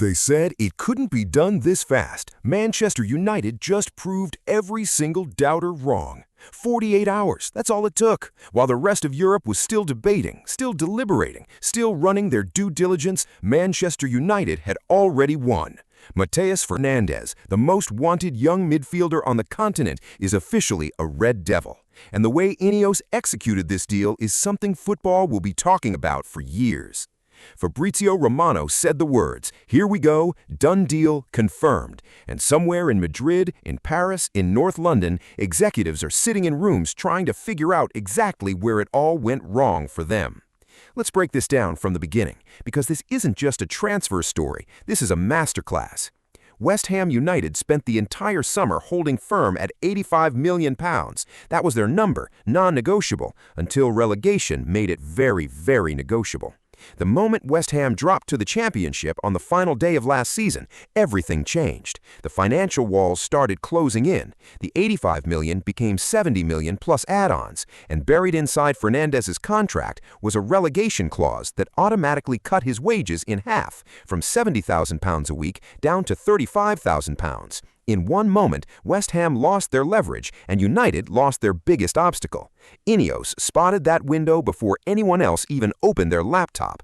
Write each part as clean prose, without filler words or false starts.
They said it couldn't be done this fast. Manchester United just proved every single doubter wrong. 48 hours, that's all it took. While the rest of Europe was still debating, still deliberating, still running their due diligence, Manchester United had already won. Matheus Fernandes, the most wanted young midfielder on the continent, is officially a Red Devil. And the way INEOS executed this deal is something football will be talking about for years. Fabrizio Romano said the words, "Here we go, done deal, confirmed." And somewhere in Madrid, in Paris, in North London, executives are sitting in rooms trying to figure out exactly where it all went wrong for them. Let's break this down from the beginning, because this isn't just a transfer story, this is a masterclass. West Ham United spent the entire summer holding firm at £85 million. That was their number, non-negotiable, until relegation made it very, very negotiable. The moment West Ham dropped to the championship on the final day of last season, everything changed. The financial walls started closing in. The $85 million became $70 million plus add-ons, and buried inside Fernandes' contract was a relegation clause that automatically cut his wages in half, from £70,000 a week down to £35,000. In one moment, West Ham lost their leverage and United lost their biggest obstacle. INEOS spotted that window before anyone else even opened their laptop.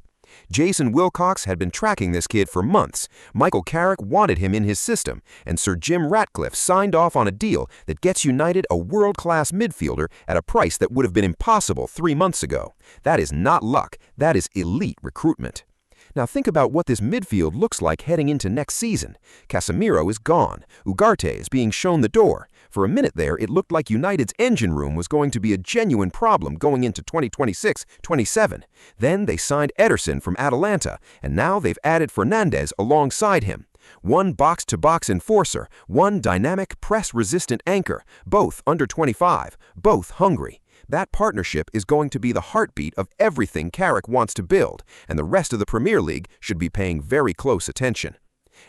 Jason Wilcox had been tracking this kid for months. Michael Carrick wanted him in his system, and Sir Jim Ratcliffe signed off on a deal that gets United a world-class midfielder at a price that would have been impossible 3 months ago. That is not luck, that is elite recruitment. Now think about what this midfield looks like heading into next season. Casemiro is gone. Ugarte is being shown the door. For a minute there, it looked like United's engine room was going to be a genuine problem going into 2026-27. Then they signed Ederson from Atalanta, and now they've added Fernandes alongside him. One box-to-box enforcer, one dynamic press-resistant anchor, both under 25, both hungry. That partnership is going to be the heartbeat of everything Carrick wants to build, and the rest of the Premier League should be paying very close attention.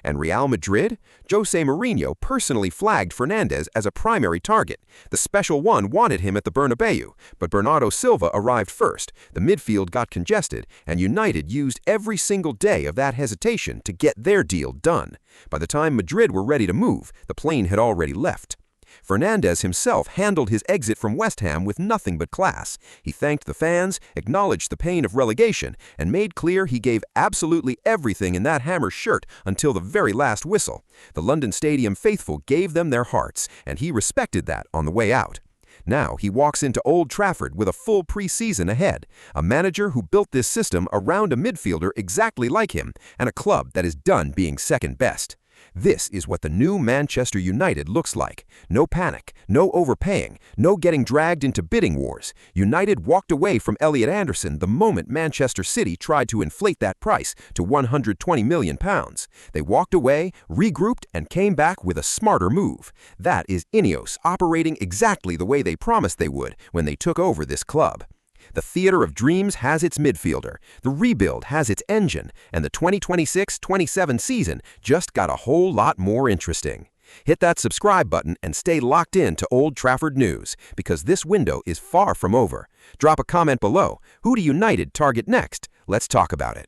And Real Madrid? Jose Mourinho personally flagged Fernandes as a primary target. The Special One wanted him at the Bernabeu, but Bernardo Silva arrived first. The midfield got congested, and United used every single day of that hesitation to get their deal done. By the time Madrid were ready to move, the plane had already left. Fernandes himself handled his exit from West Ham with nothing but class. He thanked the fans, acknowledged the pain of relegation, and made clear he gave absolutely everything in that Hammer shirt until the very last whistle. The London Stadium faithful gave them their hearts, and he respected that on the way out. Now he walks into Old Trafford with a full pre-season ahead, a manager who built this system around a midfielder exactly like him, and a club that is done being second best. This is what the new Manchester United looks like. No panic, no overpaying, no getting dragged into bidding wars. United walked away from Elliot Anderson the moment Manchester City tried to inflate that price to £120 million. They walked away, regrouped, and came back with a smarter move. That is INEOS operating exactly the way they promised they would when they took over this club. The Theater of Dreams has its midfielder, the rebuild has its engine, and the 2026-27 season just got a whole lot more interesting. Hit that subscribe button and stay locked in to Old Trafford News, because this window is far from over. Drop a comment below. Who do United target next? Let's talk about it.